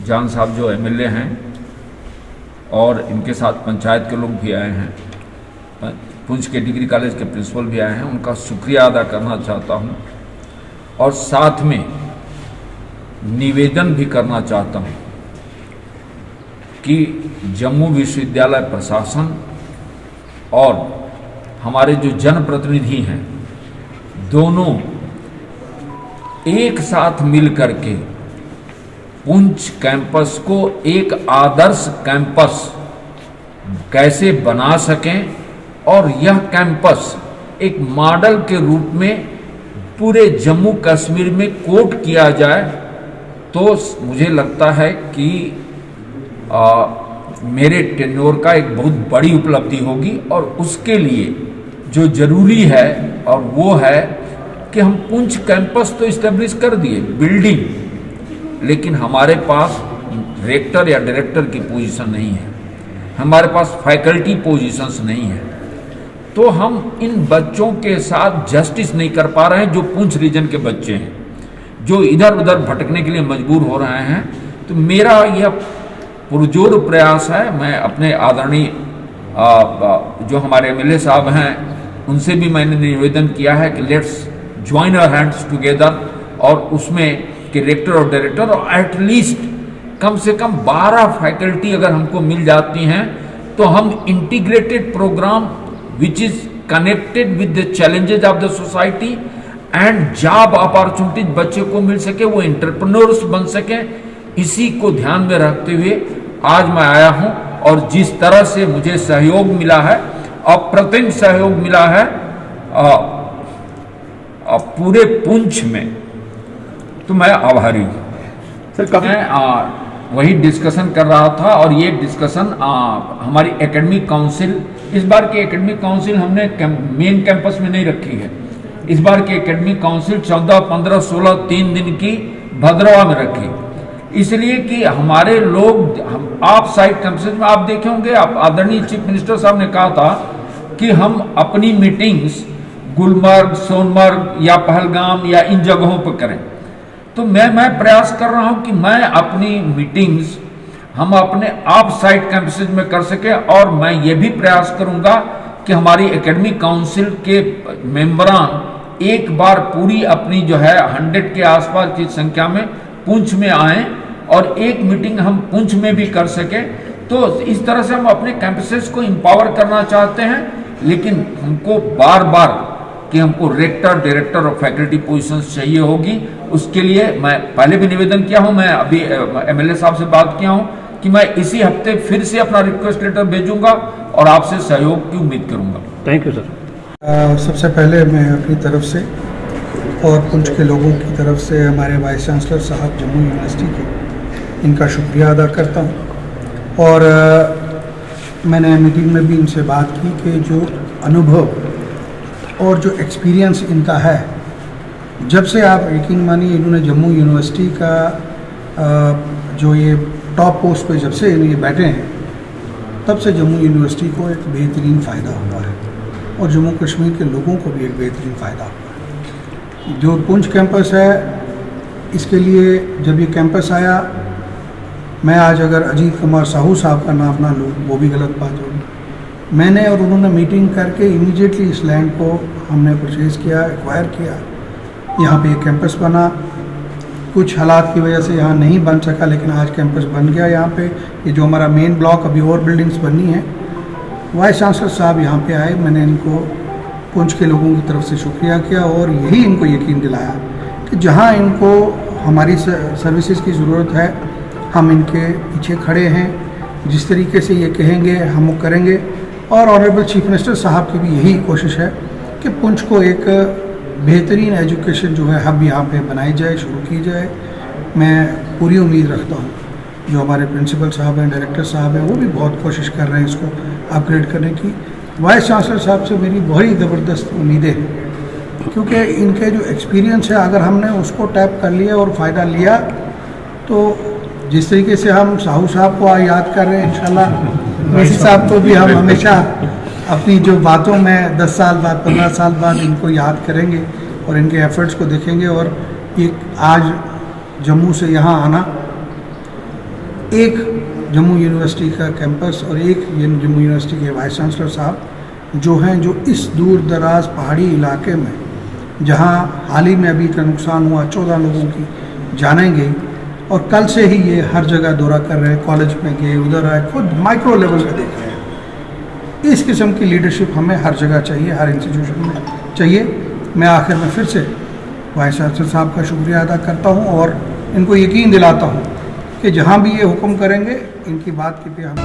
जान साहब जो एमएलए हैं और इनके साथ पंचायत के लोग भी आए हैं, पुंछ के डिग्री कॉलेज के प्रिंसिपल भी आए हैं, उनका शुक्रिया अदा करना चाहता हूं और साथ में निवेदन भी करना चाहता हूं कि जम्मू विश्वविद्यालय प्रशासन और हमारे जो जनप्रतिनिधि हैं दोनों एक साथ मिल करके पुंछ कैंपस को एक आदर्श कैंपस कैसे बना सकें और यह कैंपस एक मॉडल के रूप में पूरे जम्मू कश्मीर में कोट किया जाए, तो मुझे लगता है कि मेरे टेन्योर का एक बहुत बड़ी उपलब्धि होगी। और उसके लिए जो जरूरी है और वो है कि हम पुंछ कैंपस तो इस्टेब्लिश कर दिए बिल्डिंग, लेकिन हमारे पास रेक्टर या डायरेक्टर की पोजीशन नहीं है, हमारे पास फैकल्टी पोजीशंस नहीं है, तो हम इन बच्चों के साथ जस्टिस नहीं कर पा रहे हैं जो पुंछ रीजन के बच्चे हैं, जो इधर उधर भटकने के लिए मजबूर हो रहे हैं। तो मेरा यह पुरजोर प्रयास है, मैं अपने आदरणीय जो हमारे एमएलए साहब हैं उनसे भी मैंने निवेदन किया है कि let's join our hands together, और उसमें कि रेक्टर और डायरेक्टर और एटलीस्ट कम से कम 12 फैकल्टी अगर हमको मिल जाती हैं तो हम integrated programme which is connected with the challenges of the society and job opportunities बच्चे को मिल सके, वो एंटरप्रेन्योर्स बन सके। इसी को ध्यान में रखते हुए आज मैं आया हूं और जिस तरह से मुझे सहयोग मिला है, अप्रतिम सहयोग मिला है पूरे पुंछ में, तो मैं आभारी हूं। सर मैं वही डिस्कशन कर रहा था और ये डिस्कशन हमारी एकेडमिक काउंसिल, इस बार की एकेडमिक काउंसिल हमने मेन कैंपस में नहीं रखी है, इस बार की एकेडमिक काउंसिल 14, 15, 16 3 दिन की भद्रवा में रखी, इसलिए कि हमारे लोग आप साइड कैंपसेस में आप देखे होंगे, आप आदरणीय चीफ मिनिस्टर साहब ने कहा था कि हम अपनी मीटिंग्स गुलमर्ग, सोनमर्ग या पहलगाम या इन जगहों पर करें। तो मैं प्रयास कर रहा हूं कि मैं अपनी मीटिंग्स हम अपने आप साइड कैंपसेस में कर सके, और मैं ये भी प्रयास करूंगा कि हमारी एकेडमिक काउंसिल के मेंबरान एक बार पूरी अपनी जो है 100 के आसपास की संख्या में पुंछ में आए और एक मीटिंग हम पुंछ में भी कर सके। तो इस तरह से हम अपने कैंपसेस को एम्पावर करना चाहते हैं, लेकिन हमको बार बार कि हमको रेक्टर, डायरेक्टर और फैकल्टी पोजीशंस चाहिए होगी। उसके लिए मैं पहले भी निवेदन किया हूं, मैं अभी एमएलए साहब से बात किया हूं कि मैं इसी हफ्ते फिर से अपना रिक्वेस्ट लेटर भेजूंगा और आपसे सहयोग की उम्मीद करूंगा। Thank you sir. सबसे पहले मैं अपनी तरफ से और पुंछ के लोगों की तरफ से हमारे वाइस चांसलर साहब जम्मू यूनिवर्सिटी के, इनका शुक्रिया अदा करता हूं। और मैंने मीटिंग में भी इनसे बात की कि जो अनुभव और जो एक्सपीरियंस इनका है, जब से आप यकीन मानिए इन्होंने जम्मू यूनिवर्सिटी का जो ये टॉप पोस्ट पे जब से ये बैठे हैं, तब से जम्मू यूनिवर्सिटी को एक बेहतरीन फ़ायदा हुआ है और जम्मू कश्मीर के लोगों को भी एक बेहतरीन फ़ायदा हुआ है। जो पुंछ कैंपस है, इसके लिए जब ये कैंपस आया, मैं आज अगर अजीत कुमार साहू साहब का नाम ना लूँ वो भी गलत बात होगी। मैंने और उन्होंने मीटिंग करके इमीडिएटली इस लैंड को हमने परचेज़ किया, एक्वायर किया, यहाँ पे एक कैंपस बना। कुछ हालात की वजह से यहाँ नहीं बन सका, लेकिन आज कैंपस बन गया। यहाँ पे ये जो हमारा मेन ब्लॉक, अभी और बिल्डिंग्स बननी है। वाइस चांसलर साहब यहाँ पे आए, मैंने इनको पुंछ के लोगों की तरफ से शुक्रिया किया और यही इनको यकीन दिलाया कि जहाँ इनको हमारी सर्विसेज की ज़रूरत है, हम इनके पीछे खड़े हैं। जिस तरीके से ये कहेंगे हम वो करेंगे। और ऑनरेबल चीफ मिनिस्टर साहब की भी यही कोशिश है कि पुंछ को एक बेहतरीन एजुकेशन जो है हब यहाँ पे बनाई जाए, शुरू की जाए। मैं पूरी उम्मीद रखता हूँ, जो हमारे प्रिंसिपल साहब हैं, डायरेक्टर साहब हैं, वो भी बहुत कोशिश कर रहे हैं इसको अपग्रेड करने की। वाइस चांसलर साहब से मेरी बड़ी ज़बरदस्त उम्मीदें हैं, क्योंकि इनके जो एक्सपीरियंस है, अगर हमने उसको टैप कर लिया और फ़ायदा लिया, तो जिस तरीके से हम साहू साहब को याद कर रहे हैं, इंशाल्लाह वैसी साहब को भी हम हमेशा अपनी जो बातों में 10 साल बाद, 15 साल बाद इनको याद करेंगे और इनके एफर्ट्स को देखेंगे। और ये आज जम्मू से यहाँ आना एक जम्मू यूनिवर्सिटी का कैंपस और एक जम्मू यूनिवर्सिटी के वाइस चांसलर साहब जो हैं, जो इस दूर दराज पहाड़ी इलाके में जहां हाल ही में अभी का नुकसान हुआ, 14 लोगों की जानें गई, और कल से ही ये हर जगह दौरा कर रहे हैं, कॉलेज में गए, उधर आए, खुद माइक्रो लेवल पे देख रहे हैं। इस किस्म की लीडरशिप हमें हर जगह चाहिए, हर इंस्टीट्यूशन में चाहिए। मैं आखिर में फिर से वाइस चांसलर साहब का शुक्रिया अदा करता हूँ और इनको यकीन दिलाता हूँ कि जहाँ भी ये हुक्म करेंगे इनकी बात की पे हम